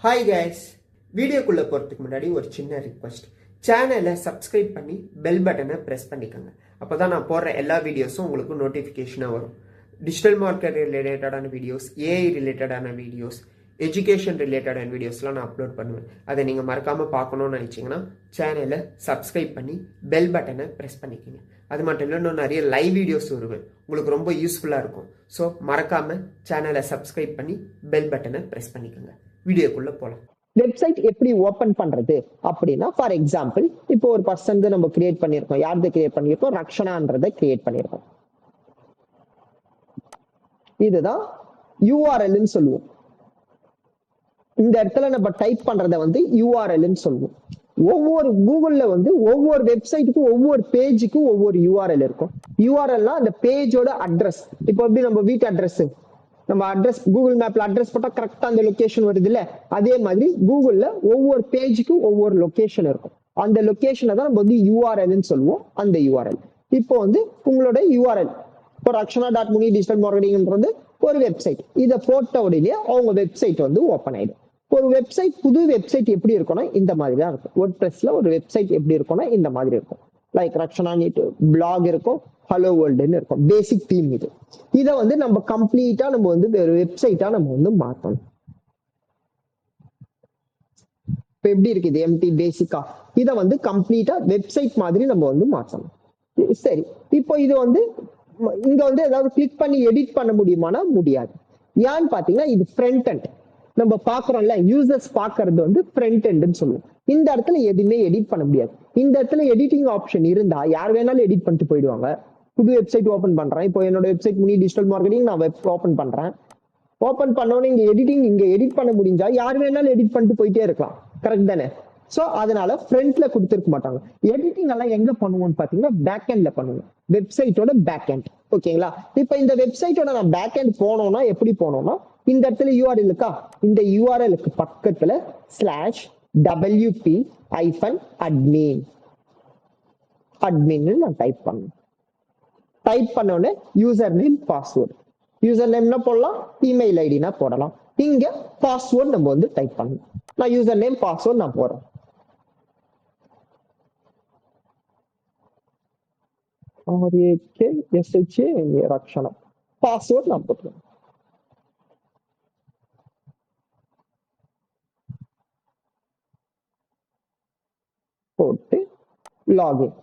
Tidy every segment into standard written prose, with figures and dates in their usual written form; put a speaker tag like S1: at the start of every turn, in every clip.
S1: Hi guys, வீடியோக்குள்ளே போகிறதுக்கு முன்னாடி ஒரு சின்ன ரிக்வெஸ்ட். சேனலை சப்ஸ்கிரைப் பண்ணி பெல் பட்டனை ப்ரெஸ் பண்ணிக்கோங்க. அப்போ தான் நான் போடுற எல்லா வீடியோஸும் உங்களுக்கு நோட்டிஃபிகேஷனாக வரும். டிஜிட்டல் மார்க்கெட் ரிலேட்டடான வீடியோஸ், ஏஐ ரிலேட்டடான வீடியோஸ், எஜுகேஷன் ரிலேட்டடான வீடியோஸ்லாம் நான் அப்லோட் பண்ணுவேன். அதை நீங்கள் மறக்காமல் பார்க்கணுன்னு நினச்சிங்கன்னா சேனலை சப்ஸ்கிரைப் பண்ணி பெல் பட்டனை ப்ரெஸ் பண்ணிக்கோங்க. அது மட்டும் இல்லை, இன்னும் நிறைய லைவ் வீடியோஸ் வருவேன், உங்களுக்கு ரொம்ப யூஸ்ஃபுல்லாக இருக்கும். ஸோ மறக்காமல் சேனலை சப்ஸ்கிரைப் பண்ணி பெல் பட்டனை ப்ரெஸ் பண்ணிக்கோங்க. வீடியோக்குள்ளே போகலாம்.
S2: வெப்சைட் எப்படி ஓபன் பண்றது அப்படின்னா, ஃபார் எக்ஸாம்பிள் இப்போ ஒரு பர்சன் நம்ம கிரியேட் பண்ணியிருக்கோம். யார்த கிரியேட் பண்ணியிருக்கோம்? ரக்ஷனான்றதை கிரியேட் பண்ணியிருக்கோம். இதுதான் யூஆர்எல்னு சொல்லுவோம். இந்த இடத்துல நம்ம டைப் பண்றதை யூஆர்எல்னு சொல்லுவோம். ஒவ்வொரு கூகுள்ல ஒவ்வொரு வெப்சைட்டுக்கும் ஒவ்வொரு பேஜுக்கும் ஒவ்வொரு யூஆர்எல் இருக்கும். யூஆர்எல்னா அந்த பேஜோட அட்ரஸ். இப்போ எப்படி நம்ம வீட்டு அட்ரஸ், நம்ம அட்ரஸ் கூகுள் மேப்ல அட்ரஸ் போட்டா கரெக்டா அந்த லொகேஷன் வருது இல்ல, அதே மாதிரி கூகுள்ல ஒவ்வொரு பேஜுக்கும் ஒவ்வொரு லொகேஷன் இருக்கும். அந்த லொகேஷனை தான் நம்ம யூஆர்எல்னு சொல்லுவோம். அந்த யூஆர்எல் இப்போ உங்களோட யூஆர்எல் இப்போ ரக்ஷனா.muni டிஜிட்டல் மார்க்கெட்டிங்ன்றது ஒரு வெப்சைட். இதை போட்ட உடனே அவங்க வெப்சைட் ஓப்பன் ஆயிடும். ஒரு வெப்சைட், புது வெப்சைட் எப்படி இருக்கும்னா இந்த மாதிரி தான் இருக்கும். WordPressல ஒரு வெப்சைட் எப்படி இருக்கும்னா இந்த மாதிரி இருக்கும். லைக் ரக்ஷனா பிளாக் இருக்கும், ஹலோ வேர்ல்டுன்னு இருக்கும். பேசிக் தீம் இது. இதை நம்ம கம்ப்ளீட்டா நம்ம ஒரு வெப்சைட்டா நம்ம மாத்தணும். இப்ப எப்படி இருக்கு இது எம்டி பேசிக்கா? இதை கம்ப்ளீட்டா வெப்சைட் மாதிரி நம்ம மாத்தணும். சரி, இப்போ இது இங்க ஏதாவது கிளிக் பண்ணி எடிட் பண்ண முடியுமானா முடியாது. ஏன்னு பாத்தீங்கன்னா இது ஃப்ரண்ட் எண்ட். நம்ம பாக்குறோம்ல, யூசர்ஸ் பாக்குறது ஃப்ரண்ட் எண்ட்னு சொல்லுவோம். இந்த இடத்துல எதுவுமே எடிட் பண்ண முடியாது. இந்த இடத்துல எடிட்டிங் ஆப்ஷன் இருந்தா யார் வேணாலும் எடிட் பண்ணிட்டு போயிடுவாங்க. புது வெப்சைட் ஓபன் பண்றேன், இப்போ என்னோட வெப்சைட் முனி டிஜிட்டல் மார்க்கெட்டிங் நான் ஓபன் பண்றேன். ஓபன் பண்ணோன்னு இங்க எடிட் பண்ண முடிஞ்சா யார் வேணாலும் எடிட் பண்ணிட்டு போயிட்டே இருக்கலாம். கரெக்ட் தானே? சோ அதனால ஃப்ரண்ட்ல கொடுத்துருக்க மாட்டாங்க. எடிட்டிங் எல்லாம் எங்க பண்ணுவோம்னு பாத்தீங்கன்னா பேக் எண்ட்ல பண்ணுவோம். வெப்சைட்டோட பேக் எண்ட். ஓகேங்களா? இப்ப இந்த வெப்சைட்டோட நான் பேக் எண்ட் போனோம்னா எப்படி போனோம்னா, இந்த இடத்துல யூஆர்எல் இருக்கா, இந்த யூஆர்எலுக்கு பக்கத்துல /wp-admin நான் டைப் பண்ணேன். டைப் பண்ணோடனே யூசர் நேம், பாஸ்வேர்டு. யூசர் நேம்னா போடலாம், இமெயில் ஐடினா போடலாம். இங்க பாஸ்வேர்டு நம்ம டைப் பண்ணணும். நான் யூசர் நேம் பாஸ்வேர்டு நான் போடுறேன். ரக்ஷனா பாஸ்வேர்டு நான் போட்டுருவேன். போட்டு லாகின்.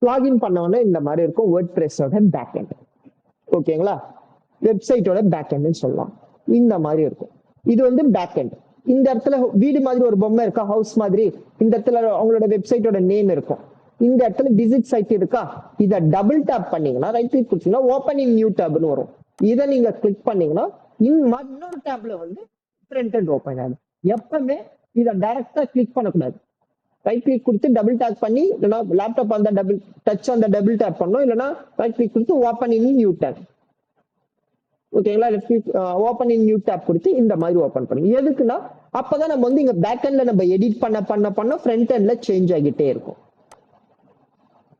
S2: லாகின் பண்ணவொடனே இந்த மாதிரி இருக்கும் வேர்ட்பிரஸோட பேக் எண்ட். ஓகேங்களா? வெப்சைட்டோட பேக் எண்ட்னு சொல்லலாம். இந்த மாதிரி இருக்கும். இது பேக் எண்ட். இந்த இடத்துல வீடு மாதிரி ஒரு பொம்மை இருக்கா, ஹவுஸ் மாதிரி. இந்த இடத்துல அவங்களோட வெப்சைட்டோட நேம் இருக்கும். இந்த இடத்துல விசிட் சைட் இருக்கா, இதை டபுள் டேப் பண்ணீங்கன்னா, ரைட் கிளிக் கொடுத்தீங்கன்னா ஓபன் இன் நியூ டேப்னு வரும். இதை நீங்க கிளிக் பண்ணீங்கன்னா இன்னொரு டேப்ல ஃப்ரண்ட் எண்ட் ஓபன் ஆகும். எப்பவுமே இதை டைரக்டா கிளிக் பண்ணக்கூடாது. ரைட் கிளிக் கொடுத்து டபுள் டேப் பண்ணி, இல்லைன்னா லேப்டாப் அந்த டபுள் டேப் பண்ணணும், இல்லைன்னா ரைட் கிளிக் கொடுத்து ஓபன் இன் நியூ டேப். ஓகேங்களா? ஓபன் இன் நியூ டேப் கொடுத்து இந்த மாதிரி ஓபன் பண்ணி, எதுக்குன்னா அப்பதான் நம்ம இங்க பேக் எண்ட்ல நம்ம எடிட் பண்ண ஃப்ரண்ட் எண்ட்ல சேஞ்ச் ஆகிட்டே இருக்கும்.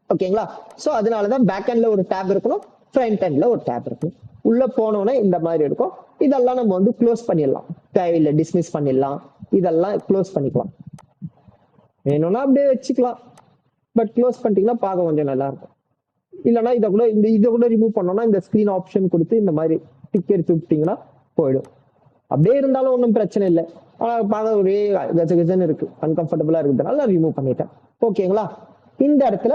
S2: ஓகேங்களா? சோ அதனாலதான் பேக் எண்ட்ல ஒரு டேப் இருக்கணும், ஃப்ரண்ட் எண்ட்ல ஒரு டேப் இருக்கணும். உள்ள போனோம்னா இந்த மாதிரி இருக்கும். இதெல்லாம் நம்ம க்ளோஸ் பண்ணிடலாம். தேவையில்லை, டிஸ்மிஸ் பண்ணிடலாம். இதெல்லாம் க்ளோஸ் பண்ணிக்கலாம். வேணும்னா அப்படியே வச்சுக்கலாம். பட் க்ளோஸ் பண்ணிட்டீங்கன்னா பார்க்க கொஞ்சம் நல்லா இருக்கும். இல்லைன்னா இதை கூட ரிமூவ் பண்ணோம்னா இந்த ஸ்கிரீன் ஆப்ஷன் கொடுத்து இந்த மாதிரி டிக் எடுத்து விட்டீங்கன்னா போயிடும். அப்படியே இருந்தாலும் ஒன்றும் பிரச்சனை இல்லை. ஆனா பார்க்க ஒரே கஜன்னு இருக்கு, அன்கம்ஃபர்டபுளா இருக்கிறதுனால நான் ரிமூவ் பண்ணிட்டேன். ஓகேங்களா? இந்த இடத்துல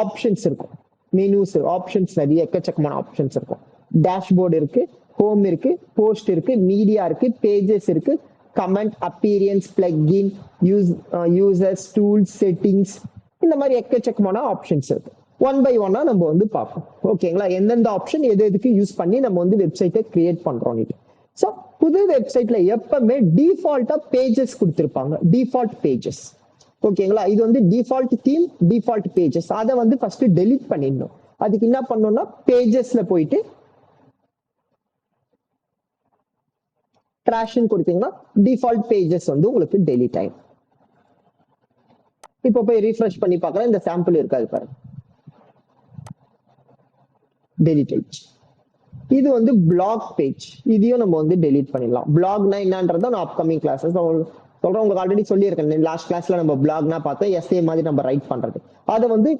S2: ஆப்ஷன்ஸ் இருக்கும், மெனூஸ், ஆப்ஷன்ஸ் நிறைய எக்கச்சக்கமான ஆப்ஷன்ஸ் இருக்கும். டேஷ்போர்டு இருக்கு, ஹோம் இருக்கு, போஸ்ட் இருக்கு, மீடியா இருக்கு, பேஜஸ் இருக்கு, comment, appearance, plugin, users, tools, settings, இந்த மாதிரி எக்கச்சக்கமான ஆப்ஷன்ஸ் இருக்கு. ஒன் பை ஒன்னா நம்ம பார்ப்போம். ஓகேங்களா? எந்தெந்த ஆப்ஷன் எதுக்கு யூஸ் பண்ணி நம்ம வெப்சைட்டை கிரியேட் பண்றோம். சோ புது வெப்சைட்ல எப்பவுமே டிஃபால்ட்டா பேஜஸ் கொடுத்திருப்பாங்க. Default pages. ஓகேங்களா? இது டிஃபால்ட் தீம், டிஃபால்ட் பேஜஸ். அதை ஃபர்ஸ்ட் டெலீட் பண்ணிடணும். அதுக்கு என்ன பண்ணணும்னா பேஜஸ்ல போயிட்டு ட்ராஷ்னு கொடுத்தீங்கன்னா டிஃபால்ட் பேஜஸ் உங்களுக்கு டெலீட் ஆயிடும். இப்போ போய் ரீஃப்ரெஷ் பண்ணி பார்க்கறேன், இந்த சாம்பிள் இருக்காது பாருங்க. டெலிட் ஆயிடுச்சு. இது வந்து பிளாக் பேஜ், இதையும் நம்ம வந்து டெலீட் பண்ணிடலாம். பிளாக்னா என்னன்றத நான் அப்கமிங் கிளாஸஸ் சொல்றேன். உங்களுக்கு ஆல்ரெடி சொல்லியிருக்கேன், லாஸ்ட் கிளாஸ்ல நம்ம பிளாக்னா பார்த்தோம், எஸ்ஏ மாதிரி நம்ம ரைட் பண்றது. அதை வந்து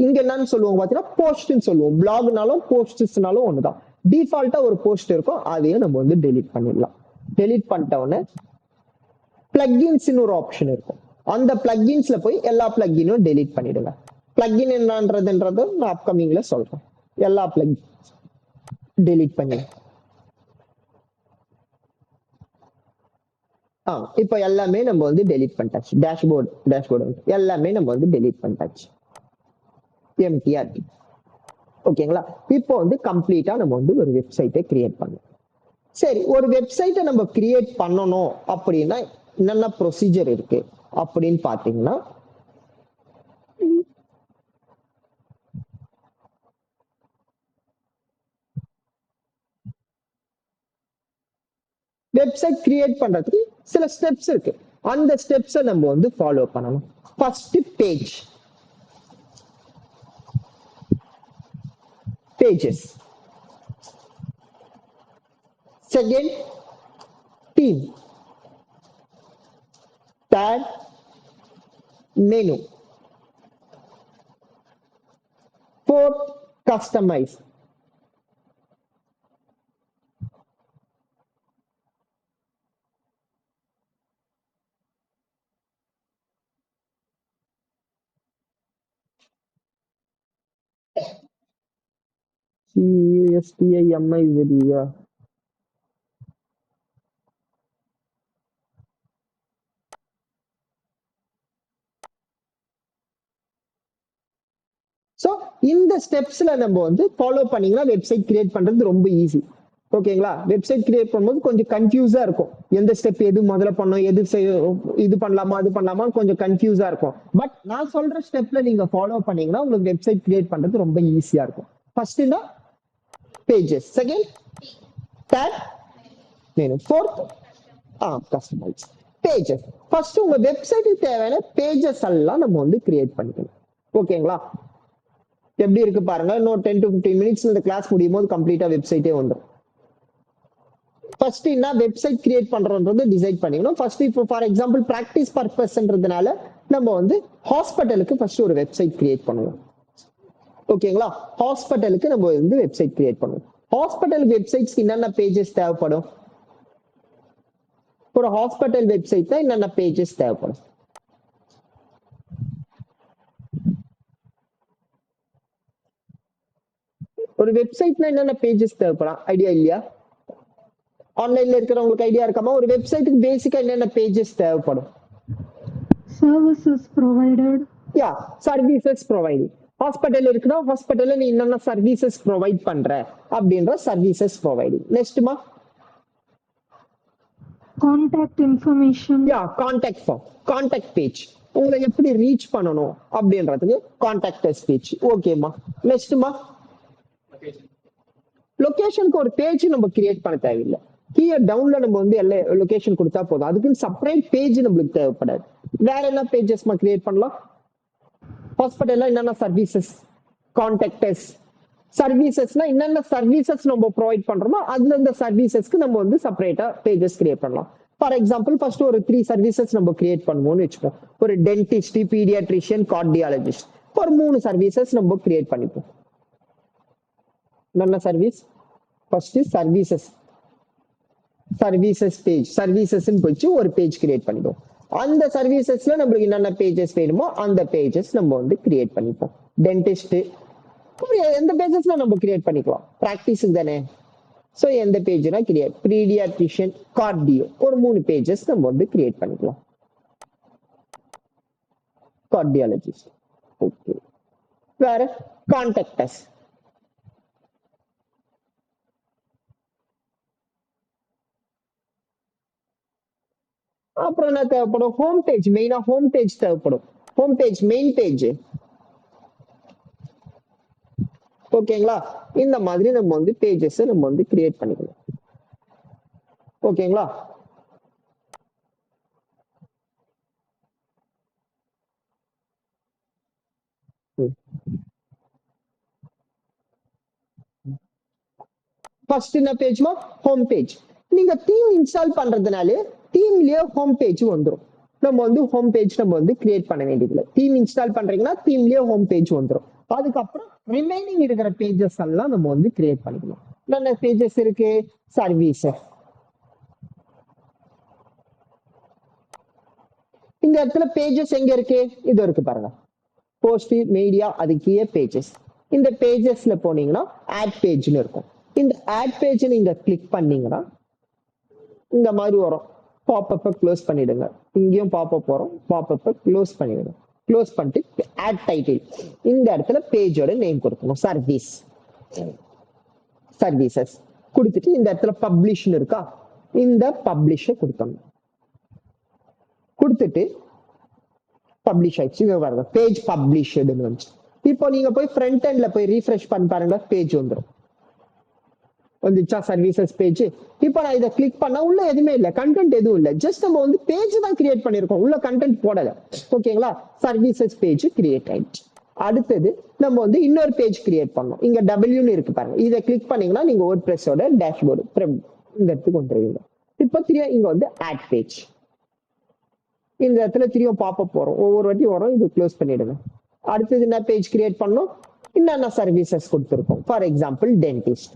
S2: இங்க என்னன்னு சொல்லுவோம் பார்த்தீங்கன்னா போஸ்ட்னு சொல்லுவோம். பிளாக்னாலும் போஸ்ட்ஸ்னாலும் ஒண்ணுதான். டிஃபால்ட்டா ஒரு போஸ்ட் இருக்கும், அதையும் நம்ம வந்து டெலீட் பண்ணிடலாம். டெலீட் பண்ணிட்ட உடனே பிளக்இன்ஸ்னு ஒரு ஆப்ஷன் இருக்கும். அந்த பிளக்இன்ஸ்ல போய் எல்லா பிளக்இனும் டெலீட் பண்ணிடுங்க. பிளக்இன் என்னன்றதுன்றது நான் அப்கமிங்ல சொல்றேன். எல்லா பிளக் டெலீட் பண்ணி இப்போ எல்லாமே நம்ம வந்து டெலீட் பண்ணிட்டாச்சு. டேஷ்போர்டு எல்லாமே நம்ம வந்து டெலீட் பண்ணிட்டாச்சு. எம்டிஆர் இருக்கு. ஓகேங்களா? இப்போ வந்து கம்ப்ளீட்டா நம்ம வந்து ஒரு வெப்சைட்டை கிரியேட் பண்ணணும். சரி, ஒரு வெப்சைட்டை நம்ம கிரியேட் பண்ணணும் அப்படின்னா என்னென்ன ப்ரொசீஜர் இருக்கு அப்படின்னு பாத்தீங்கன்னா, வெப்சைட் கிரியேட் பண்றதுக்கு சில ஸ்டெப்ஸ் இருக்கு. அந்த ஸ்டெப்ஸை நம்ம வந்து ஃபாலோ பண்ணணும். First pages. Second theme. Third menu. Fourth customize. CUSTIMIZDயா? சோ இந்த ஸ்டெப்ஸ்ல நம்ம வந்து ஃபாலோ பண்ணீங்கன்னா வெப்சைட் கிரியேட் பண்றது ரொம்ப ஈஸி. ஓகேங்களா? வெப்சைட் கிரியேட் பண்ணும்போது கொஞ்சம் கன்ஃபியூஸா இருக்கும். எந்த ஸ்டெப் எது முதல்ல பண்ணணும், எது இது பண்ணலாமா அது பண்ணலாமா கொஞ்சம் கன்ஃபியூஸா இருக்கும். பட் நான் சொல்ற ஸ்டெப்ல நீங்க ஃபாலோ பண்ணீங்கன்னா உங்களுக்கு வெப்சைட் கிரியேட் பண்றது ரொம்ப ஈஸியா இருக்கும். ஃபர்ஸ்ட்னா pages, second third menu, fourth customize. Pages. First உங்க வெப்சைட்டுக்கு தேவையான பேஜஸ் எல்லாம் நம்ம வந்து கிரியேட் பண்ணிக்கணும். ஓகேங்களா? எப்படி இருக்கு பாருங்க. இன்னும் 10 to 15 மினிட்ஸ் இந்த கிளாஸ் முடியும் போது கம்ப்ளீட்டா வெப்சைட்டே வந்துடும். ஃபர்ஸ்ட் என்ன வெப்சைட் கிரியேட் பண்றோம்ன்றது டிசைட் பண்ணிக்கணும். ஃபர்ஸ்ட் இப்போ ஃபார் எக்ஸாம்பிள் பிராக்டிஸ் பர்பஸ்ன்றதுனால நம்ம வந்து ஹாஸ்பிட்டலுக்கு ஃபர்ஸ்ட் ஒரு வெப்சைட் கிரியேட் பண்ணுவோம். ஓகேங்களா? ஹாஸ்பிட்டலுக்கு நம்ம வந்து வெப்சைட் கிரியேட் பண்ணுவோம். ஹாஸ்பிட்டல் வெப்சைட்ஸ்க்கு என்னென்ன பேஜஸ் தேவைப்படும்? ஒரு ஹாஸ்பிட்டல் வெப்சைட்ல என்னென்ன பேஜஸ் தேவைப்படும்? ஒரு வெப்சைட்ல என்னென்ன பேஜஸ் தேவைப்படும் ஐடியா இல்லையா? ஆன்லைன்ல இருக்கிறவங்களுக்கு ஐடியா இருக்காமா? ஒரு வெப்சைட்டுக்கு பேசிக்கா என்னென்ன பேஜஸ் தேவைப்படும்?
S3: Services provided.
S2: யா, சர்வீசஸ் ப்ரொவைடிங். ஹாஸ்பிட்டல் இருக்குன்னா ஹாஸ்பிட்டல்ல நீ என்னென்ன சர்வீசஸ் ப்ரொவைட் பண்ற அப்படின்ற சர்வீசஸ் ப்ரொவைடிங். நெக்ஸ்ட்மா
S3: Contact information.
S2: யா, கான்டாக்ட் ஃபார்ம், கான்டாக்ட் பேஜ். உங்களை எப்படி ரீச் பண்ணணும் அப்படின்றதுக்கு கான்டாக்ட் பேஜ். ஓகேமா. நெக்ஸ்ட்மா லொகேஷனுக்கு ஒரு பேஜ் நம்ம கிரியேட் பண்ண தேவையில்லை. கீழே டவுன்ல நம்ம வந்து எல்லா லொகேஷன் கொடுத்தா போதும். அதுக்குன்னு செப்பரேட் பேஜ் நம்மளுக்கு தேவைப்படாது. வேற என்ன பேஜஸ்மா கிரியேட் பண்ணலாம்? ஹாஸ்பிட்டல்ல என்னென்ன சர்வீசஸ், கான்டாக்டர்ஸ். சர்வீசஸ்னா என்னென்ன சர்வீசஸ் நம்ம ப்ரொவைட் பண்றோமோ அந்தந்த சர்வீசஸ்க்கு நம்ம வந்து செப்பரேட்டா பேஜஸ் கிரியேட் பண்ணலாம். ஃபார் எக்ஸாம்பிள் ஃபர்ஸ்ட் ஒரு 3 சர்வீசஸ் நம்ம கிரியேட் பண்ணுவோம்னு வச்சுப்போம். ஒரு டென்டிஸ்ட், பீடியாட்ரிஷியன், கார்டியாலஜிஸ்ட். ஒரு 3 சர்வீசஸ் நம்ம கிரியேட் பண்ணிப்போம். என்னென்ன service? First services page. Services போயிட்டு ஒரு பேஜ் கிரியேட் பண்ணிடுவோம். அந்த சர்வீசஸ்ல நம்மளுக்கு என்னென்ன பேஜஸ் வேணுமோ அந்த பேஜஸ் நம்ம வந்து கிரியேட் பண்ணிப்போம். டென்டிஸ்ட் எந்த பேஜஸ்ல நம்ம கிரியேட் பண்ணிக்கலாம், பிராக்டிஸுக்கு தானே. சோ எந்த பேஜ்னா கிரியேட். பீடியாட்ரிஷியன், கார்டியோ ஒரு 3 பேஜஸ் நம்ம வந்து கிரியேட் பண்ணிக்கலாம். கார்டியாலஜிஸ்ட். ஓகே. வேற கான்டாக்டர்ஸ். அப்புறம் என்ன தேவைப்படும்? Home page. மெயினா ஹோம் பேஜ் தேவைப்படும். Home page, main page. ஓகேங்களா? இந்த மாதிரி நம்ம வந்து பேஜஸ் நம்ம வந்து கிரியேட் பண்ணிக்கலாம். ஓகேங்களா? ஃபர்ஸ்ட் என்ன பேஜ்மா ஹோம் பேஜ். நீங்க தீம் இன்ஸ்டால் பண்றதுனாலே தீம்லயே ஹோம் பேஜ் வந்துடும். நம்ம வந்து ஹோம் பேஜ் நம்ம வந்து கிரியேட் பண்ண வேண்டியதில்லை. தீம் இன்ஸ்டால் பண்றீங்கன்னா தீம்லயே ஹோம் பேஜ் வந்துடும். அதுக்கப்புறம் ரிமைனிங் இருக்கிற பேஜஸ் எல்லாம் நம்ம வந்து கிரியேட் பண்ணிக்கலாம். என்ன பேஜஸ் இருக்கு? சர்வீசஸ். இந்த இடத்துல பேஜஸ் எங்க இருக்கு? இது இருக்கு பாருங்க, போஸ்ட் மீடியா, அது கீழே பேஜஸ். இந்த பேஜஸ்ல போனீங்கன்னா ஆட் பேஜ்னு இருக்கும். இந்த ஆட் பேஜ் நீங்க கிளிக் பண்ணீங்கன்னா இந்த மாதிரி வரும். பாப்அப்பை க்ளோஸ் பண்ணிடுங்க. இங்கேயும் பாப்அப் வரும். பாப்அப்பை க்ளோஸ் பண்ணிடுங்க. க்ளோஸ் பண்ணிட்டு ஆட் டைட்டில், இந்த இடத்துல பேஜோட நேம் கொடுக்கணும். சர்வீஸ், சர்வீசஸ் கொடுத்துட்டு இந்த இடத்துல பப்ளிஷ்னு இருக்கா, இந்த பப்ளிஷை கொடுக்கணும். கொடுத்துட்டு பப்ளிஷ் ஆயிடுச்சு. பாருங்க பேஜ் பப்ளிஷ்டுன்னு வந்துச்சு. இப்போ நீங்க போய் ஃப்ரண்ட் எண்ட்ல போய் ரீஃப்ரெஷ் பண்ணி பாருங்க, பேஜ் வந்துடும். வந்துச்சா சர்வீசஸ் பேஜ். இப்போ நான் இதை கிளிக் பண்ணா உள்ள எதுவுமே இல்லை, கண்டென்ட் எதுவும் இல்லை. ஜஸ்ட் நம்ம வந்து பேஜ் தான் கிரியேட் பண்ணிருக்கோம், உள்ள கண்டென்ட் போடல. ஓகேங்களா? சர்வீசஸ் பேஜ் கிரியேட் ஆயிடுச்சு. அடுத்தது நம்ம வந்து இன்னொரு பேஜ் கிரியேட் பண்ணோம். இங்க டபிள்யூன்னு இருக்கு பாருங்க, இதை கிளிக் பண்ணீங்கன்னா நீங்க WordPress-ஓட டேஷ்போர்டு இந்த இடத்துக்கு வந்துருவீங்க. இப்போ திரும்ப இங்க வந்து ஆட் பேஜ், இந்த இடத்துல திரும்ப பாப்பப் வரும். ஒவ்வொரு வாட்டி வரும். இது க்ளோஸ் பண்ணிடுங்க. அடுத்தது என்ன பேஜ் கிரியேட் பண்ணோம்? என்னென்ன சர்வீசஸ் கொடுத்துருக்கோம். For example dentist.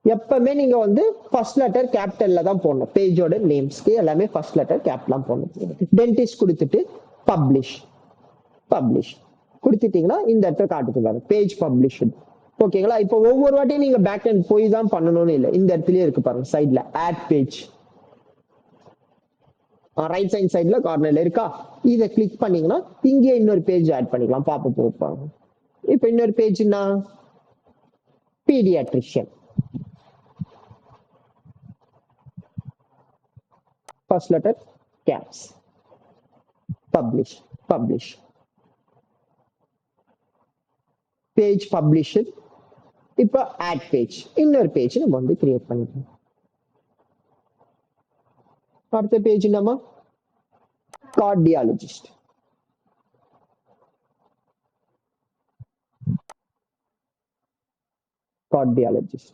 S2: எப்பவுமே நீங்க வந்து ஃபர்ஸ்ட் லெட்டர் கேபிட்டல்ல தான் போடணும். பேஜோட நேம்ஸ்க்கு எல்லாமே ஃபர்ஸ்ட் லெட்டர் கேபிட்டல் போடணும். டென்டிஸ்ட் கொடுத்துட்டு பப்ளிஷ், பப்ளிஷ் கொடுத்துட்டீங்கன்னா இந்த இடத்துல காட்டுக்கு பேஜ் பப்ளிஷ். ஓகேங்களா? இப்போ ஒவ்வொரு வாட்டியும் நீங்க பேக் எண்ட் போய் தான் பண்ணணும்னு இல்லை. இந்த இடத்துலயே இருக்கு பாருங்க, சைட்ல ஆட் பேஜ், ரைட் சைட் சைட்ல கார்னர்ல இருக்கா, இதை கிளிக் பண்ணீங்கன்னா இங்கே இன்னொரு பேஜ் ஆட் பண்ணிக்கலாம். பாப்ப போப்பாங்க. இப்போ இன்னொரு பேஜ்னா pediatrician, first letter caps, publish, publish page publish. இப்போ ஆட் பேஜ், இன்னொரு பேஜ் நம்ம வந்து கிரியேட் பண்ணிக்கலாம். அடுத்த பேஜ் நம்ம cardiologist, cardiologist.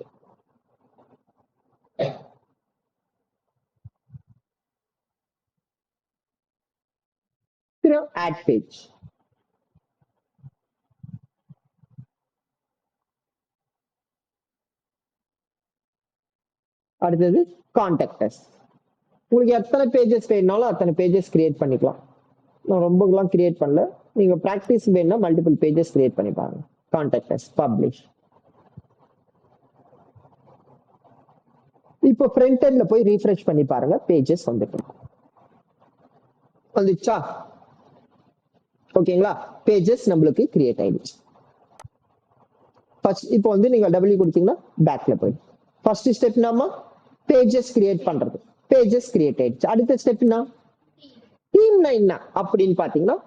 S2: ஆட் பேஜ், அடுத்தது கான்டாக்டர்ஸ். உங்களுக்கு எத்தனை பேஜஸ் வேணும்னாலும் அத்தனை பேஜஸ் கிரியேட் பண்ணிக்கலாம். நான் ரொம்பலாம் கிரியேட் பண்ணல, நீங்க பிராக்டிஸ் வேணும்னா மல்டிபிள் பேஜஸ் கிரியேட் பண்ணி பாருங்க. கான்டாக்டர்ஸ், பப்ளிஷ். இப்போ ஃப்ரண்ட் எண்ட்ல போய் ரீஃப்ரெஷ் பண்ணி பாருங்க, பேஜஸ் வந்துச்சா? ஓகேங்களா? பேஜஸ் நம்மளுக்கு கிரியேட் ஆயிடுச்சு. ஃபர்ஸ்ட் இப்போ வந்து நீங்க டபிள்யூ கொடுத்தீங்கன்னா பேக்ல போய் ஃபர்ஸ்ட் ஸ்டெப் நம்ம பேஜஸ் கிரியேட் பண்றது. பேஜஸ் கிரியேட் ஆயிடுச்சு. அடுத்த ஸ்டெப் என்ன? தீம்னா என்ன அப்படின்னு பாத்தீங்கன்னா,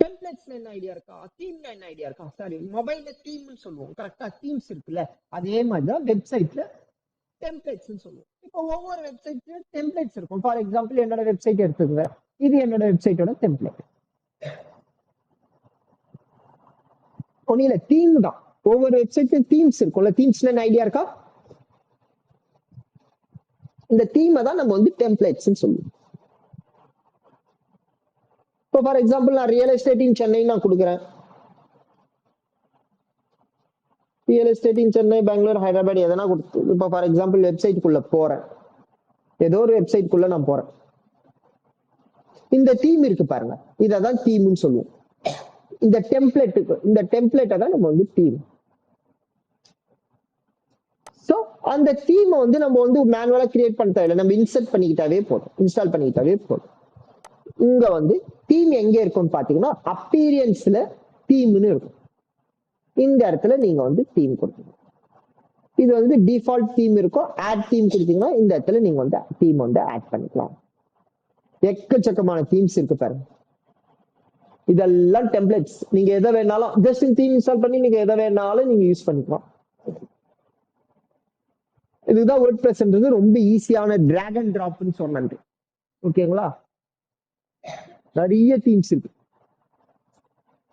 S2: டெம்ப்ளேட்ஸ்ல என்ன ஐடியா இருக்கா, தீம்னா என்ன ஐடியா இருக்கா? சாரி, மொபைல்ல தீம்னு சொல்லுவோம். கரெக்டா? தீம்ஸ் இருக்குல்ல, அதே மாதிரி தான் வெப்சைட்ல டெம்ப்ளேட்ஸ்னு சொல்லுவோம். இப்போ ஒவ்வொரு வெப்சைட்ல டெம்ப்ளேட்ஸ் இருக்கும். ஃபார் எக்ஸாம்பிள் என்னோட வெப்சைட் எடுத்துக்கங்க, இது என்னோட வெப்சைட்டோட டெம்ப்ளேட். ஒன்னில தீம் தான். ஒவ்வொரு வெப்சைட்லயும் தீம்ஸ் இருக்கும்ல, தீம்ஸ்ல என்ன ஐடியா இருக்கா? இந்த தீமை தான் நம்ம வந்து டெம்ப்ளேட்ஸ் சொல்லுவோம். இப்போ ஃபார் எக்ஸாம்பிள் நான் ரியல் எஸ்டேட் இன் சென்னை நான் கொடுக்குறேன். ரியல் எஸ்டேட் இன் சென்னை, பெங்களூர், ஹைதராபாத் எதனா கொடுத்து, இப்போ ஃபார் எக்ஸாம்பிள் வெப்சைட்டுக்குள்ள போறேன், ஏதோ ஒரு வெப்சைட்குள்ள நான் போறேன். இந்த தீம் இருக்கு பாருங்க, இததான் தீம்னு சொல்லுவோம். இந்த டெம்ப்ளேட்டுக்கு, இந்த டெம்ப்ளேட்டை தான் நம்ம வந்து தீம். சோ அந்த தீமை வந்து நம்ம வந்து மேனுவலா கிரியேட் பண்ண தேவையில்லை, நம்ம இன்ஸ்டால் பண்ணிக்கிட்டாவே போதும். இன்ஸ்டால் பண்ணிக்கிட்டாவே போதும். இங்க வந்து தீம் எங்க இருக்கும்னு பாத்தீங்கன்னா, அப்பீரியன்ஸ்ல தீம்னு இருக்கும். இந்த இடத்துல நீங்க வந்து தீம் கொடுக்கணும். இது வந்து டிஃபால்ட் தீம் இருக்கும். ஆட் தீம் கொடுத்தீங்கன்னா இந்த இடத்துல நீங்க வந்து தீம் வந்து ஆட் பண்ணிக்கலாம். எக்கச்சக்கமான தீம்ஸ் இருக்கு பாருங்க. இதெல்லாம் டெம்ப்ளேட்ஸ். நீங்க எதை வேணாலும் ஜஸ்ட் தீம் இன்ஸ்டால் பண்ணி நீங்க எதை வேணாலும் நீங்க யூஸ் பண்ணிக்கலாம். இதுதான் WordPressன்றது ரொம்ப ஈஸியான டிராக் அண்ட் டிராப்னு சொன்னது. ஓகேங்களா? நிறைய தீம்ஸ் இருக்கு.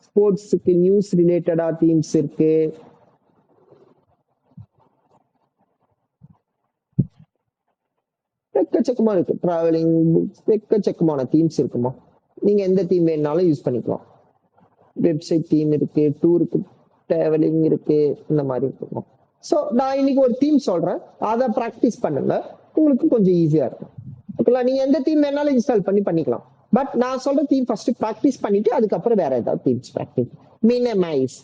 S2: ஸ்போர்ட்ஸுக்கு நியூஸ் ரிலேட்டடா தீம்ஸ் இருக்கு. எக்கச்சக்கமா இருக்கு. டிராவலிங் எக்கச்சக்கமான தீம்ஸ் இருக்குமா. நீங்க எந்த தீம் வேணாலும் யூஸ் பண்ணிக்கலாம். வெப்சைட் தீம் இருக்கு, டூருக்கு டிராவலிங் இருக்கு, இந்த மாதிரி இருக்கும். ஸோ நான் இன்னைக்கு ஒரு தீம் சொல்றேன், அதை ப்ராக்டிஸ் பண்ணுங்க, உங்களுக்கு கொஞ்சம் ஈஸியா இருக்கும். ஓகேங்களா? நீங்க எந்த தீம் வேணாலும் இன்ஸ்டால் பண்ணிக்கலாம். பட் நான் சொல்ற தீம் ஃபர்ஸ்ட் ப்ராக்டிஸ் பண்ணிட்டு அதுக்கப்புறம் வேற ஏதாவது themes practice. Minimise,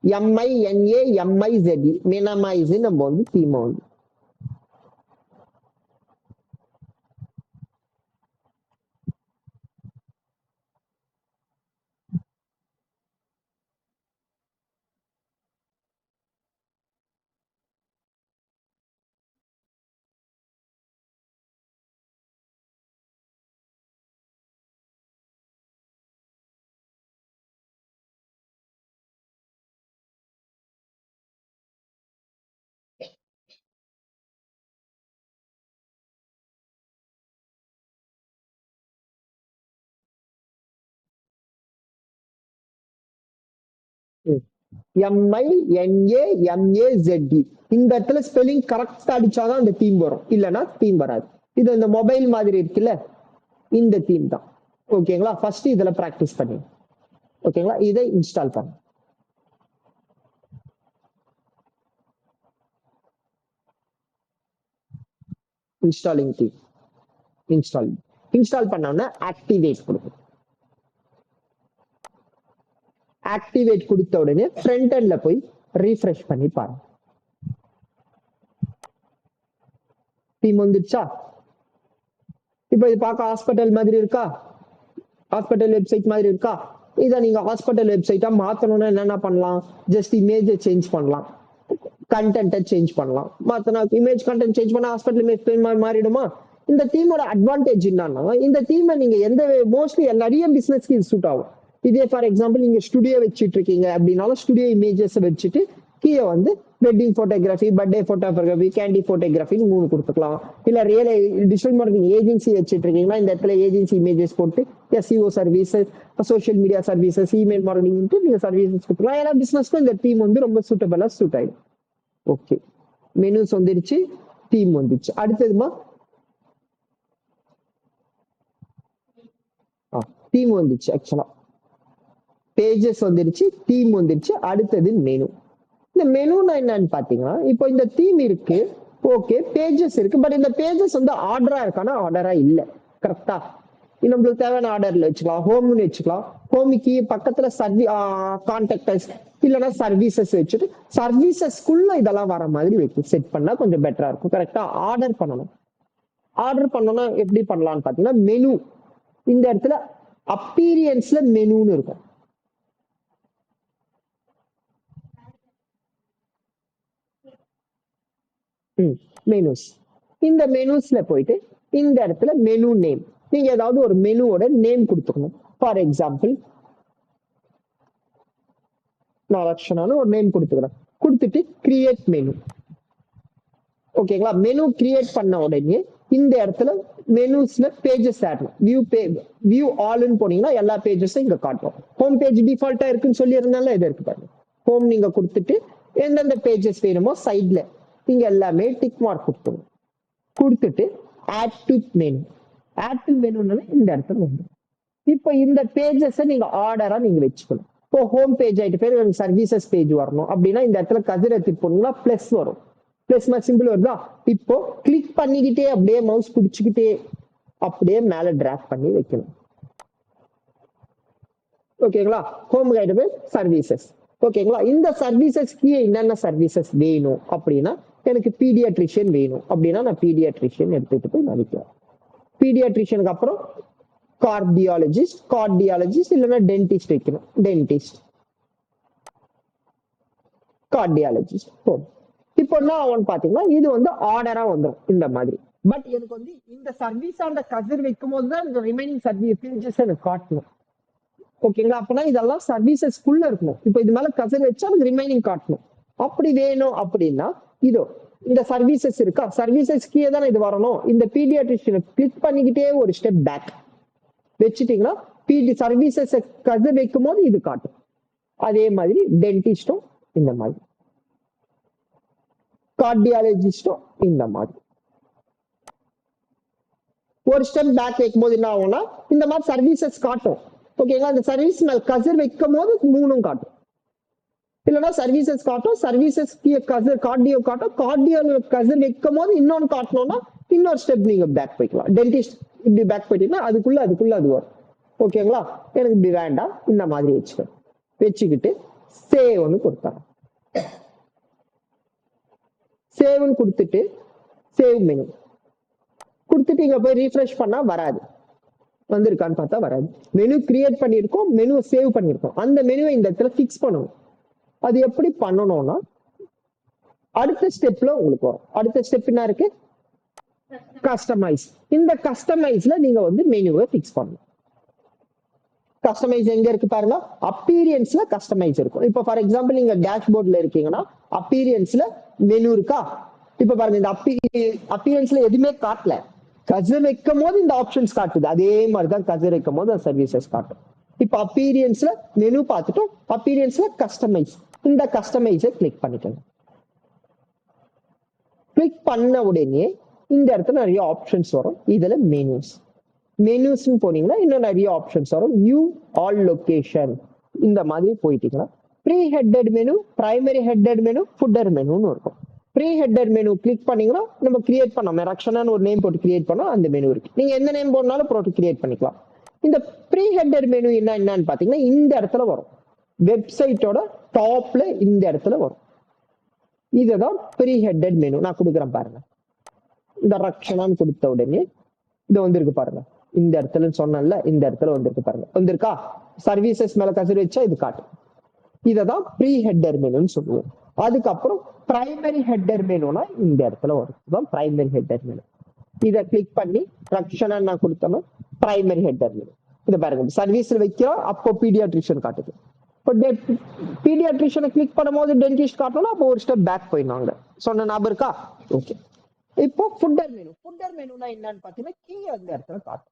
S2: MINAMIZE, minimise நம்ம வந்து தீமை வந்து MINAMAZE. இந்த இடத்துல ஸ்பெல்லிங் கரெக்டா அடிச்சாதான் அந்த தீம் வரும், இல்லைன்னா தீம் வராது. இது இந்த மொபைல் மாதிரி இருக்குல்ல, இந்த தீம் தான். ஓகேங்களா? ஃபர்ஸ்ட் இதுல பிராக்டிஸ் பண்ணி, ஓகேங்களா, இதை இன்ஸ்டால் பண்ணு. இன்ஸ்டாலிங் தீம் இன்ஸ்டால் பண்ணோம்னா ஆக்டிவேட் கொடுக்கும். ஆக்டிவேட் கொடுத்த உடனே ஃப்ரண்ட் எண்ட்ல போய் ரீஃப்ரெஷ் பண்ணி பாருங்க. தீம் வந்துருச்சா? இப்போ இது பார்க்க ஹாஸ்பிட்டல் மாதிரி இருக்கா? ஹாஸ்பிட்டல் வெப்சைட் மாதிரி இருக்கா? இதை நீங்க ஹாஸ்பிட்டல் வெப்சைட்டா மாத்தணும்னா என்னென்ன பண்ணலாம்? ஜஸ்ட் இமேஜை சேஞ்ச் பண்ணலாம், கண்டென்ட்டை சேஞ்ச் பண்ணலாம். மாத்தினா இமேஜ் கண்டென்ட் சேஞ்ச் பண்ணா ஹாஸ்பிட்டல் இமேஜ் மாறிடுமா? இந்த தீமோட அட்வான்டேஜ் என்னன்னா, இந்த தீமை நீங்க எந்த மோஸ்ட்லி நிறைய பிசினஸ்க்கு இது சூட் ஆகும். இதே ஃபார் எக்ஸாம்பிள் நீங்க ஸ்டுடியோ வச்சுட்டு இருக்கீங்க அப்படின்னாலும் ஸ்டுடியோ இமேஜஸ் வச்சுட்டு கீழே வந்து wedding photography, birthday photography, candy போட்டோகிராஃபின்னு 3 கொடுத்துக்கலாம். இல்ல ரியல் டிஜிட்டல் மார்க்கெட்டிங் ஏஜென்சி வச்சுட்டு இருக்கீங்கன்னா இந்த இடத்துல ஏஜென்சி இமேஜஸ் போட்டு SEO services, social media services, email marketing நீங்க சர்வீசஸ் கொடுத்துக்கலாம். ஏன்னா பிசினஸ்க்கும் இந்த தீம் வந்து ரொம்ப சூட்டபிளா சூட் ஆயிடும். ஓகே, மெனுஸ் வந்துருச்சு, தீம் வந்துருச்சு. அடுத்ததுமா தீம் வந்துருச்சு. ஆக்சுவலா பேஜஸ் வந்துருச்சு, தீம் வந்துருச்சு. அடுத்தது மெனு. இந்த மெனுனா என்னன்னு பாத்தீங்கன்னா, இப்போ இந்த தீம் இருக்கு, ஓகே, பேஜஸ் இருக்கு. பட் இந்த பேஜஸ் வந்து ஆர்டரா இருக்கானா? ஆர்டரா இல்ல. கரெக்டா? நம்மளுக்கு தேவையான ஆர்டர்ல வச்சுக்கலாம், ஹோம்னு வச்சுக்கலாம். ஹோமுக்கு பக்கத்துல கான்டாக்டர்ஸ் இல்லைன்னா சர்வீசஸ் வச்சுட்டு சர்வீசஸ்க்குள்ள இதெல்லாம் வர மாதிரி வைக்கும், செட் பண்ணா கொஞ்சம் பெட்டரா இருக்கும். கரெக்டா? ஆர்டர் பண்ணணும். ஆர்டர் பண்ணணும்னா எப்படி பண்ணலாம்னு பாத்தீங்கன்னா, மெனு இந்த இடத்துல அப்பீரியன்ஸ்ல மெனுன்னு இருக்கும். மெனுஸ். இந்த மெனுஸ்ல போயிட்டு இந்த இடத்துல மெனு நேம், நீங்க ஏதாவது ஒரு மெனுவோட நேம் கொடுத்துக்கணும். ஃபார் எக்ஸாம்பிள் நான் லட்சணான்னு ஒரு நேம் கொடுத்துக்கிறேன். கொடுத்துட்டு கிரியேட் மெனு. ஓகேங்களா? மெனு கிரியேட் பண்ண உடனே இந்த இடத்துல மெனுஸ்ல பேஜஸ் ஆட் வியூ ஆல்னு போனீங்கன்னா எல்லா பேஜஸும் இங்க காட்டும். ஹோம் பேஜ் டிஃபால்ட்டா இருக்குன்னு சொல்லி இருந்தாலும் இது இருக்கு பாருங்க. ஹோம் நீங்க கொடுத்துட்டு எந்தெந்த பேஜஸ் வேணுமோ சைட்ல நீங்க எல்லாமே டிக் மார்க் கொடுத்துருங்க. கொடுத்துட்டு add to menu. Add to மெனுனால இந்த இடத்துல வந்து இப்போ இந்த பேஜஸ் நீங்க ஆர்டரா நீங்க வச்சுக்கணும். இப்போ ஹோம் பேஜ் ஆயிட்டு பேர் சர்வீசஸ் பேஜ் வரணும் அப்படின்னா இந்த இடத்துல கதிரை டிப் போனீங்கன்னா பிளஸ் வரும். பிளஸ் சிம்பிள் வருதா? இப்போ கிளிக் பண்ணிக்கிட்டே அப்படியே மவுஸ் பிடிச்சுக்கிட்டே அப்படியே மேல டிராக் பண்ணி வைக்கணும். ஓகேங்களா? ஹோம் கைடு போய் சர்வீசஸ். ஓகேங்களா? இந்த சர்வீசஸ்க்கு என்னென்ன சர்வீசஸ் வேணும் அப்படின்னா, எனக்கு பீடியாட்ரிஷியன் வேணும் அப்படின்னா நான் பீடியாட்ரிஷியன் எடுத்துட்டு போய் நினைக்கிறேன். பீடியாட்ரிஷியனுக்கு அப்புறம் கார்டியாலஜிஸ்ட் இல்லைன்னா டென்டிஸ்ட் வைக்கணும். Dentist, cardiologist. இப்போ என்ன ஆகும்னு பாத்தீங்கன்னா இது வந்து ஆர்டரா வந்துடும் இந்த மாதிரி. பட் எனக்கு வந்து இந்த சர்வீஸ் அந்த கதிர் வைக்கும் போது தான் இந்த ரிமைனிங் சர்வீஸ் பேஜஸ் எனக்கு காட்டணும். ஓகேங்களா? அப்பனா இதெல்லாம் சர்வீசஸ்க்குள்ள இருக்கணும். இப்போ இது மேல கசர் வச்சா எனக்கு ரிமைனிங் காட்டணும். அப்படி வேணும் அப்படின்னா இதோ இந்த சர்வீசஸ் இருக்கா, சர்வீசஸ்க்கு தானே இது வரணும். இந்த பீடியாட்ரிஷியனை கிளிக் பண்ணிக்கிட்டே ஒரு ஸ்டெப் பேக் வச்சுட்டீங்கன்னா சர்வீசஸ் கசர் வைக்கும் போது இது காட்டும். அதே மாதிரி டென்டிஸ்டும் இந்த மாதிரி, கார்டியாலஜிஸ்டும் இந்த மாதிரி. ஒரு ஸ்டெப் பேக் வைக்கும்போது என்ன ஆகும்னா இந்த மாதிரி சர்வீசஸ் காட்டும். ஓகேங்களா, அந்த சர்வீஸ் மேல கசர் வைக்கும் போது 3 காட்டும். இல்லைன்னா சர்வீசஸ் காட்டும், சர்வீசஸ் கசர் கார்டியோ காட்டும், கார்டியோ கசர் வைக்கும் போது இன்னொன்னு காட்டணும்னா இன்னொரு ஸ்டெப் நீங்க பேக் போய்க்கலாம். டென்டிஸ்ட் இப்படி பேக் போயிட்டீங்கன்னா அதுக்குள்ள அது வரும். ஓகேங்களா, எனக்கு இப்படி வேண்டாம், இந்த மாதிரி வச்சுக்கிட்டு சேவ்னு கொடுத்தாங்க. சேவ்னு கொடுத்துட்டு சேவ் மெனு கொடுத்துட்டு இங்க போய் ரீஃப்ரெஷ் பண்ணா வராது. வந்திருக்கான்னு பார்த்தா வராது. மெனு கிரியேட் பண்ணியிருக்கோம், மெனு சேவ் பண்ணியிருக்கோம். அந்த மெனுவை இந்த இடத்துல பிக்ஸ் பண்ணணும். அது எப்படி பண்ணணும்னா அடுத்த ஸ்டெப்ல உங்களுக்கு வரும். அடுத்த ஸ்டெப் என்ன இருக்கு? கஸ்டமைஸ். இந்த கஸ்டமைஸ்ல நீங்க வந்து மெனுவை பிக்ஸ் பண்ணணும். கஸ்டமைஸ் எங்க இருக்கு பாருங்க, அப்பீரியன்ஸ்ல கஸ்டமைஸ் இருக்கும். இப்போ ஃபார் எக்ஸாம்பிள் நீங்க டேஷ்போர்ட்ல இருக்கீங்கன்னா அப்பீரியன்ஸ்ல மெனு இருக்கா? இப்ப பாருங்க, இந்த அப்பீரியன்ஸ்ல எதுவுமே காட்டல, கசர் வைக்கும் போது இந்த ஆப்ஷன்ஸ் காட்டுது. அதே மாதிரிதான் கசர் வைக்கும் போது சர்வீசஸ் காட்டும். இப்ப அப்பீரியன்ஸ்ல மெனு பார்த்துட்டோம், அப்பீரியன்ஸ்ல கஸ்டமைஸ். இந்த கஸ்டமைஸை கிளிக் பண்ணிக்கணும். கிளிக் பண்ண உடனே இந்த இடத்துல நிறைய ஆப்ஷன்ஸ் வரும். இதுல மெனுஸ் போனீங்கன்னா இன்னும் நிறைய ஆப்ஷன்ஸ் வரும். வியூ ஆல் லொகேஷன் இந்த மாதிரி போயிட்டீங்கன்னா pre headed menu, primary headed menu, footer மெனுன்னு இருக்கும். ப்ரீ ஹெட்டட் மெனு கிளிக் பண்ணீங்கன்னா நம்ம கிரியேட் பண்ணோம், ரக்ஷனான்னு ஒரு நேம் போட்டு கிரியேட் பண்ணோம், அந்த மெனு இருக்கு. நீங்க எந்த நேம் போடனாலும் போட்டு கிரியேட் பண்ணிக்கலாம். இந்த ப்ரீ ஹெட்டட் மெனு என்னன்னு பாத்தீங்கன்னா இந்த இடத்துல வரும். வெப்சைட்டோட டாப்ல இந்த இடத்துல வரும். இதுதான் ப்ரீ ஹெட்டட் மெனு. நான் கொடுக்குறேன் பாருங்க. இந்த ரக்ஷனான்னு கொடுத்த உடனே இது வந்திருக்கு பாருங்க. இந்த இடத்துல சொன்னல, இந்த இடத்துல வந்திருக்கு பாருங்க. வந்திருக்கா? சர்வீசஸ் மேல கசர் வச்சா இது காட்டும். இததான் ப்ரீ ஹெட்டர் மெனுன்னு சொல்லுவோம். அதுக்கப்புறம் பிரைமரி ஹெட்டர் மெனுனா இந்த இடத்துல வரும். Primary header menu. இதை கிளிக் பண்ணி ரக்ஷனா நான் கொடுத்தோம்னா பிரைமரி ஹெட்டர் மெனு. இதை பாருங்க, சர்வீஸ்ல வைக்கிறோம், அப்போ பீடியாட்ரிஷியன் காட்டுது. இப்போ பீடியாட்ரிஷியனை கிளிக் பண்ணும்போது டென்டிஸ்ட் காட்டணும். அப்போ ஒரு ஸ்டெப் பேக் போயிடுவாங்க. சொன்ன ஞாபகம் இருக்கா? ஓகே. இப்போ ஃபுட்டர் மெனுனா என்னன்னு பாத்தீங்கன்னா கீ அந்த இடத்துல காட்டும்.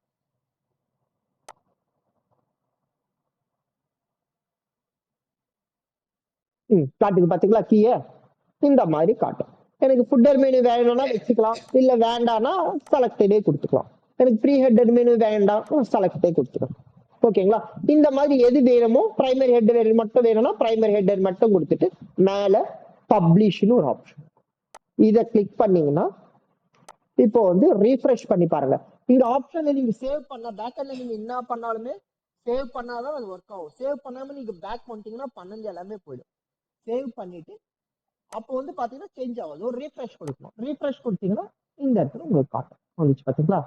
S2: காட்டுது பாத்தீங்களா கீய? இந்த மாதிரி காட்டும். எனக்கு ஃபுட்டர் மெனு வேணும்னா வச்சுக்கலாம், இல்ல வேண்டாம்னா செலக்டடே கொடுத்துக்கலாம். எனக்கு ப்ரீ ஹெட்டட் மெனு வேண்டாம், செலக்டே கொடுத்துக்கலாம். ஓகேங்களா, இந்த மாதிரி எது வேணுமோ பிரைமரி ஹெட்டர் மட்டும் வேணும்னா பிரைமரி ஹெட்டர் மட்டும் கொடுத்துட்டு மேல பப்ளிஷ்னு ஒரு ஆப்ஷன், இதை கிளிக் பண்ணீங்கன்னா இப்போ வந்து ரீஃப்ரெஷ் பண்ணி பாருங்க. இந்த ஆப்ஷன்ல நீங்க சேவ் பண்ண பேக்கெண்ட்ல நீங்க என்ன பண்ணாலுமே சேவ் பண்ணாதான் அது ஒர்க் ஆகும். சேவ் பண்ணாம நீங்க பேக் பண்ணிட்டீங்கன்னா பண்ணது எல்லாமே போயிடும். சேவ் பண்ணிட்டு அப்போ வந்து பாத்தீங்கன்னா சேஞ்ச் ஆகுது. ஒரு ரீஃப்ரெஷ் கொடுக்கணும். ரீஃப்ரெஷ் கொடுத்தீங்கன்னா இந்த இடத்துல உங்களுக்கு காட்டும். வந்துச்சு பாத்தீங்களா?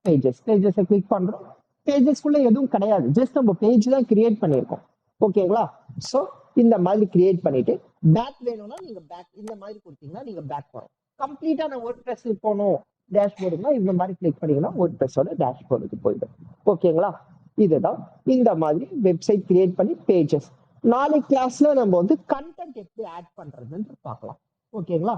S2: பேஜஸை கிளிக் பண்றோம். பேஜஸ்க்குள்ள எதுவும் கிடையாது, ஜஸ்ட் நம்ம பேஜ் தான் கிரியேட் பண்ணியிருக்கோம். ஓகேங்களா? ஸோ இந்த மாதிரி கிரியேட் பண்ணிட்டு பேக் வேணும்னா நீங்க பேக் இந்த மாதிரி கொடுத்தீங்கன்னா நீங்க பேக் வரும். கம்ப்ளீட்டா நான் வேர்ட் ப்ரெஸ்ல போகணும் டேஷ்போர்டுனா இந்த மாதிரி கிளிக் பண்ணீங்கன்னா வேர்ட் ப்ரெஸ்ஸோட டேஷ்போர்டுக்கு போயிடும். ஓகேங்களா? இதுதான் இந்த மாதிரி வெப்சைட் கிரியேட் பண்ணி பேஜஸ். நாளைக்கு கிளாஸ்ல நம்ம வந்து கண்டென்ட் எப்படி ஆட் பண்றதுன்னு பார்க்கலாம். ஓகேங்களா?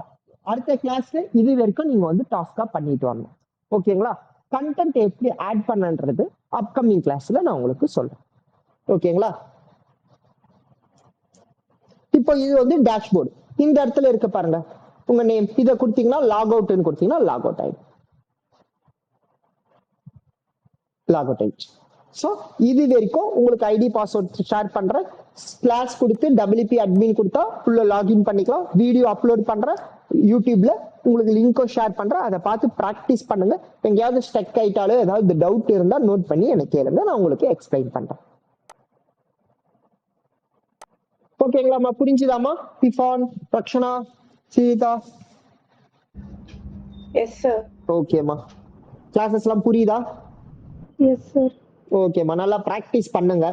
S2: அடுத்த கிளாஸ்ல இது வரைக்கும் நீங்க வந்து டாஸ்கா பண்ணிட்டு வரணும். ஓகேங்களா? கண்டென்ட் எப்படி ஆட் பண்ணன்றது அப்கமிங் கிளாஸ்ல நான் உங்களுக்கு சொல்றேன். ஓகேங்களா? இப்போ இது வந்து டேஷ்போர்டு. இந்த இடத்துல இருக்க பாருங்க, உங்க நேம் இதை கொடுத்தீங்கன்னா லாக் அவுட்னு கொடுத்தீங்கன்னா லாக் அவுட் ஆயிடும். லாக் அவுட் ஆயிடுச்சு. ஸோ இது வரைக்கும் உங்களுக்கு ஐடி பாஸ்வேர்ட் ஷேர் பண்றேன். கிளாஸ் கொடுத்து WP அட்மின் கொடுத்தா உள்ள லாகின் பண்ணிக்கலாம். வீடியோ அப்லோட் பண்றேன் யூடியூப்ல, உங்களுக்கு லிங்க்கும் ஷேர் பண்றேன். அதை பார்த்து ப்ராக்டிஸ் பண்ணுங்க. எங்கேயாவது ஸ்டக் ஆயிட்டாலோ ஏதாவது டவுட் இருந்தா நோட் பண்ணி எனக்கு கேளுங்க, நான் உங்களுக்கு எக்ஸ்பிளைன் பண்றேன். ஓகேங்களாமா? புரிஞ்சுதாமா? பிஃபான், ரக்ஷனா, சீதா?
S3: Yes sir.
S2: ஓகேமா, கிளாஸஸ் எல்லாம் புரியுதா?
S3: Yes sir.
S2: ஓகேம்மா, நல்லா ப்ராக்டிஸ் பண்ணுங்க.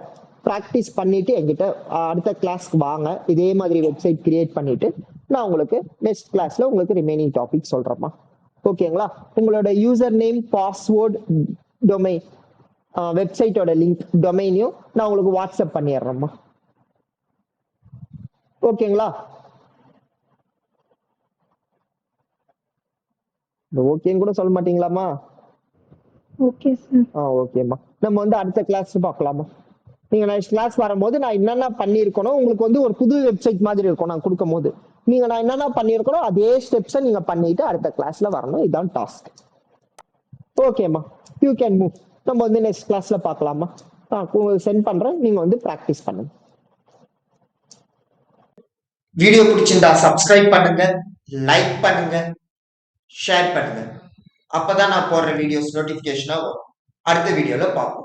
S2: ப்ராக்டிஸ் பண்ணிட்டு என்கிட்ட அடுத்த கிளாஸ்க்கு வாங்க. இதே மாதிரி வெப்சைட் கிரியேட் பண்ணிட்டு நான் உங்களுக்கு நெக்ஸ்ட் கிளாஸ்ல உங்களுக்கு ரிமைனிங் டாபிக் சொல்றேம்மா. ஓகேங்களா? உங்களோட யூசர் நேம், பாஸ்வேர்டு, டொமைன், வெப்சைட்டோட லிங்க் டொமைனையும் நான் உங்களுக்கு வாட்ஸ்அப் பண்ணிடுறேம்மா. ஓகேங்களா? ஓகேன்னு கூட சொல்ல மாட்டீங்களாமா?
S3: Okay sir.
S2: ஓகேம்மா, நம்ம வந்து அடுத்த கிளாஸ் பார்க்கலாமா? நீங்க நெக்ஸ்ட் கிளாஸ் வரும்போது நான் என்னென்ன பண்ணிருக்கணும், உங்களுக்கு வந்து ஒரு புது வெப்சைட் மாதிரி இருக்கும் நான் கொடுக்கும் போது. நீங்க நான் என்னென்ன பண்ணிருக்கணும் அதே ஸ்டெப்ஸை நீங்க பண்ணிட்டு அடுத்த கிளாஸ்ல வரணும். இதுதான் டாஸ்க். ஓகேம்மா, யூ கேன் மூவ். நம்ம வந்து நெக்ஸ்ட் கிளாஸ்ல பார்க்கலாமா? சென்ட் பண்றேன், நீங்க வந்து பிராக்டிஸ் பண்ணுங்க.
S1: வீடியோ பிடிச்சிருந்தா சப்ஸ்கிரைப் பண்ணுங்க, லைக் பண்ணுங்க, ஷேர் பண்ணுங்க. அப்பதான் நான் போடுற வீடியோஸ் நோட்டிபிகேஷனா வரும். அடுத்த வீடியோல பார்ப்போம்.